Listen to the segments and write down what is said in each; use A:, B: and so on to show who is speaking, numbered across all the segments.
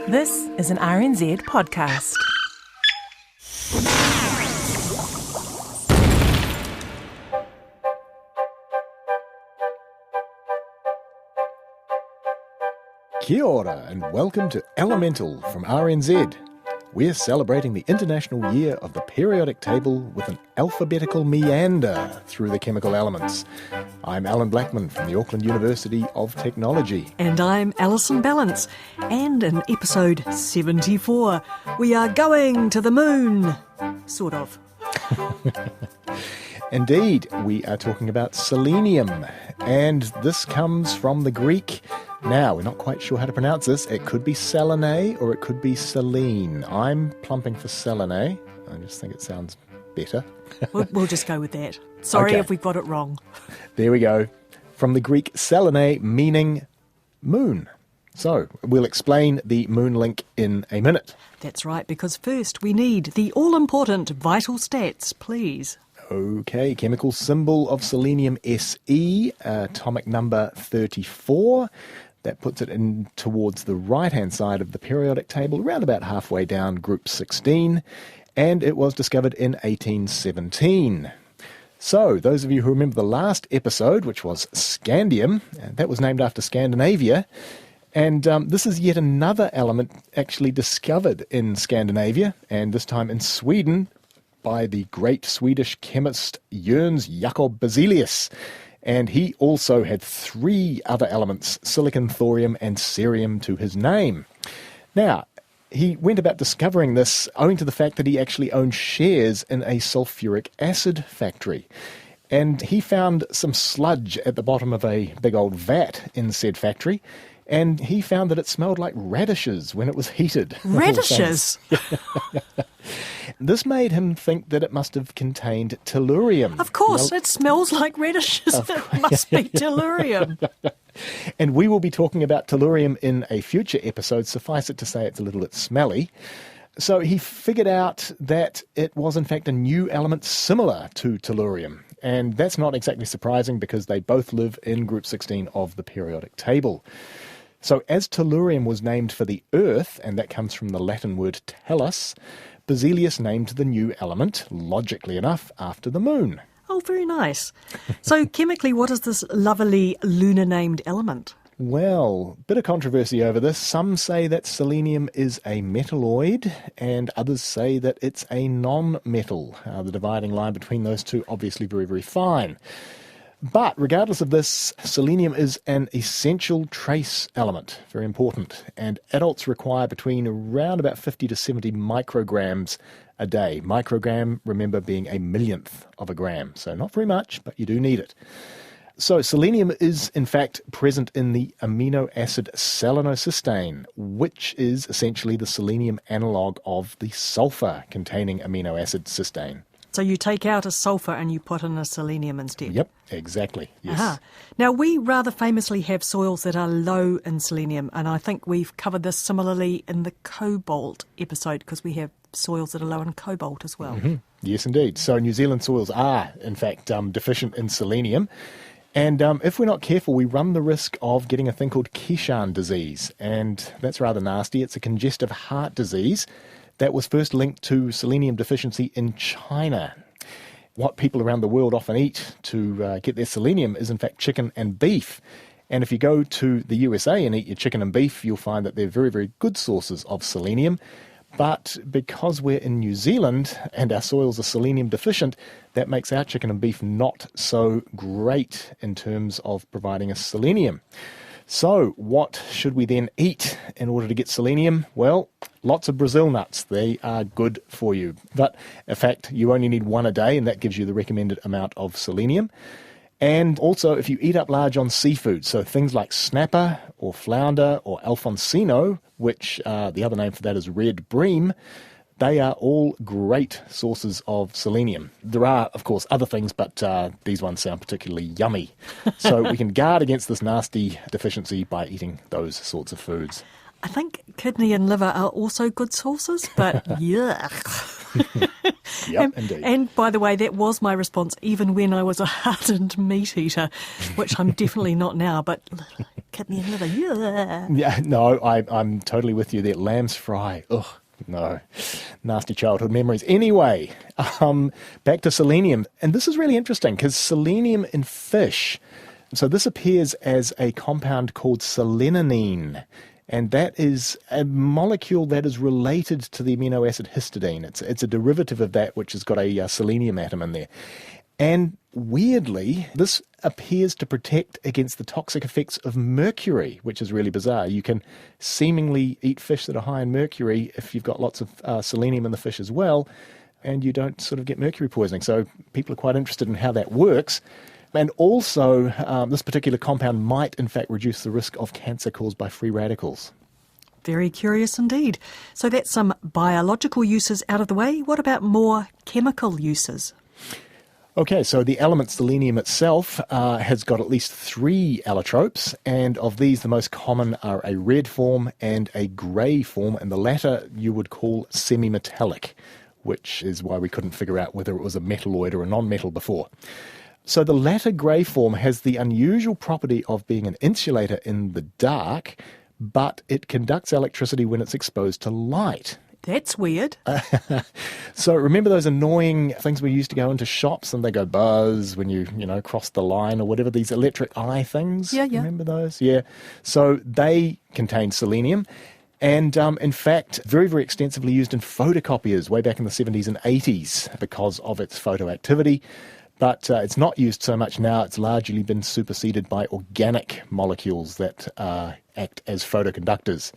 A: This is an RNZ podcast.
B: Kia ora and welcome to Elemental from RNZ. We're celebrating the International Year of the Periodic Table with an alphabetical meander through the chemical elements. I'm Allan Blackman from the Auckland University of Technology.
C: And I'm Alison Ballance. And in episode 74, we are going to the moon. Sort of.
B: Indeed, we are talking about selenium, and this comes from the Greek. Now, we're not quite sure how to pronounce this. It could be Selene or it could be Selene. I'm plumping for Selene. I just think it sounds better.
C: We'll just go with that. Sorry if we've got it wrong.
B: There we go. From the Greek Selene, meaning moon. So, we'll explain the moon link in a minute.
C: That's right, because first we need the all-important vital stats, please.
B: Okay, chemical symbol of selenium Se, atomic number 34. That puts it in towards the right-hand side of the periodic table, around about halfway down group 16, and it was discovered in 1817. So, those of you who remember the last episode, which was scandium, that was named after Scandinavia, and this is yet another element actually discovered in Scandinavia, and this time in Sweden, by the great Swedish chemist Jöns Jacob Berzelius. And he also had three other elements, silicon, thorium and cerium, to his name. Now, he went about discovering this owing to the fact that he actually owned shares in a sulfuric acid factory. And he found some sludge at the bottom of a big old vat in said factory, and he found that it smelled like radishes when it was heated.
C: Radishes?
B: This made him think that it must have contained tellurium.
C: Of course, it smells like radishes. It must be tellurium.
B: And we will be talking about tellurium in a future episode. Suffice it to say it's a little bit smelly. So he figured out that it was in fact a new element similar to tellurium. And that's not exactly surprising because they both live in group 16 of the periodic table. So as tellurium was named for the Earth, and that comes from the Latin word tellus, Berzelius named the new element, logically enough, after the moon.
C: Oh, very nice. So chemically, what is this lovely lunar-named element?
B: Well, bit of controversy over this. Some say that selenium is a metalloid, and others say that it's a non-metal. The dividing line between those two obviously very, very fine. But regardless of this, selenium is an essential trace element, very important, and adults require between around about 50 to 70 micrograms a day. Microgram, remember, being a millionth of a gram, so not very much, but you do need it. So selenium is in fact present in the amino acid selenosystane, which is essentially the selenium analogue of the sulfur-containing amino acid cysteine.
C: So you take out a sulfur and you put in a selenium instead?
B: Yep, exactly, yes.
C: Aha. Now, we rather famously have soils that are low in selenium, and I think we've covered this similarly in the cobalt episode, because we have soils that are low in cobalt as well.
B: Mm-hmm. Yes, indeed. So New Zealand soils are, in fact, deficient in selenium. And if we're not careful, we run the risk of getting a thing called Keshan disease, and that's rather nasty. It's a congestive heart disease that was first linked to selenium deficiency in China. What people around the world often eat to get their selenium is in fact chicken and beef. And if you go to the USA and eat your chicken and beef, you'll find that they're very, very good sources of selenium. But because we're in New Zealand and our soils are selenium deficient, that makes our chicken and beef not so great in terms of providing us selenium. So what should we then eat in order to get selenium? Well, lots of Brazil nuts. They are good for you. But in fact, you only need one a day, and that gives you the recommended amount of selenium. And also, if you eat up large on seafood, so things like snapper or flounder or alfonsino, which the other name for that is red bream, they are all great sources of selenium. There are, of course, other things, but these ones sound particularly yummy. So we can guard against this nasty deficiency by eating those sorts of foods.
C: I think kidney and liver are also good sources, but yuck.
B: Yep, indeed.
C: And by the way, that was my response even when I was a hardened meat eater, which I'm definitely not now, but hit me in the liver. Yeah.
B: Yeah, no, I'm totally with you there. Lamb's fry. Ugh, no. Nasty childhood memories. Anyway, back to selenium. And this is really interesting because selenium in fish, so this appears as a compound called seleninine. And that is a molecule that is related to the amino acid histidine. It's a derivative of that which has got a selenium atom in there. And weirdly, this appears to protect against the toxic effects of mercury, which is really bizarre. You can seemingly eat fish that are high in mercury if you've got lots of selenium in the fish as well, and you don't sort of get mercury poisoning. So people are quite interested in how that works. And also, this particular compound might, in fact, reduce the risk of cancer caused by free radicals.
C: Very curious indeed. So that's some biological uses out of the way. What about more chemical uses?
B: Okay, so the element selenium itself has got at least 3 allotropes, and of these the most common are a red form and a grey form, and the latter you would call semi-metallic, which is why we couldn't figure out whether it was a metalloid or a non-metal before. So the latter grey form has the unusual property of being an insulator in the dark, but it conducts electricity when it's exposed to light.
C: That's weird.
B: So remember those annoying things we used to go into shops and they go buzz when you cross the line or whatever, these electric eye things?
C: Yeah.
B: Remember those? Yeah. So they contain selenium. And in fact, very, very extensively used in photocopiers way back in the 70s and 80s because of its photoactivity. But it's not used so much now. It's largely been superseded by organic molecules that act as photoconductors.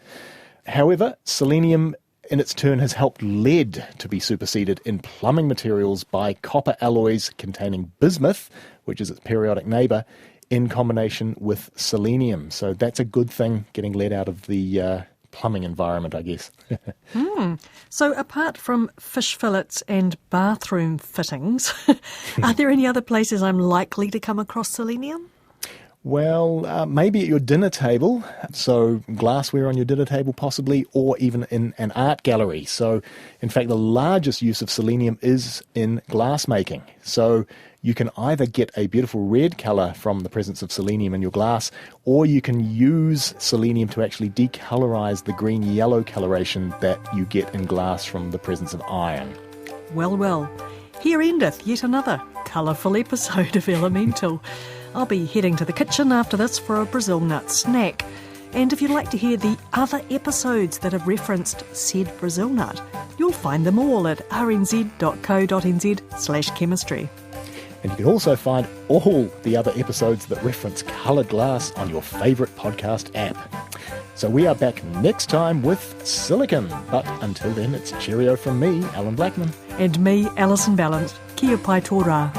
B: However, selenium in its turn has helped lead to be superseded in plumbing materials by copper alloys containing bismuth, which is its periodic neighbour, in combination with selenium. So that's a good thing, getting lead out of the plumbing environment, I guess.
C: So apart from fish fillets and bathroom fittings, are there any other places I'm likely to come across selenium?
B: Well, maybe at your dinner table, so glassware on your dinner table possibly, or even in an art gallery. So, in fact, the largest use of selenium is in glass making. So you can either get a beautiful red colour from the presence of selenium in your glass, or you can use selenium to actually decolorise the green-yellow coloration that you get in glass from the presence of iron.
C: Well, here endeth yet another colourful episode of Elemental. I'll be heading to the kitchen after this for a Brazil nut snack. And if you'd like to hear the other episodes that have referenced said Brazil nut, you'll find them all at rnz.co.nz/chemistry.
B: And you can also find all the other episodes that reference coloured glass on your favourite podcast app. So we are back next time with silicon. But until then, it's cheerio from me, Allan Blackman.
C: And me, Alison Ballant. Kia pai tō rā.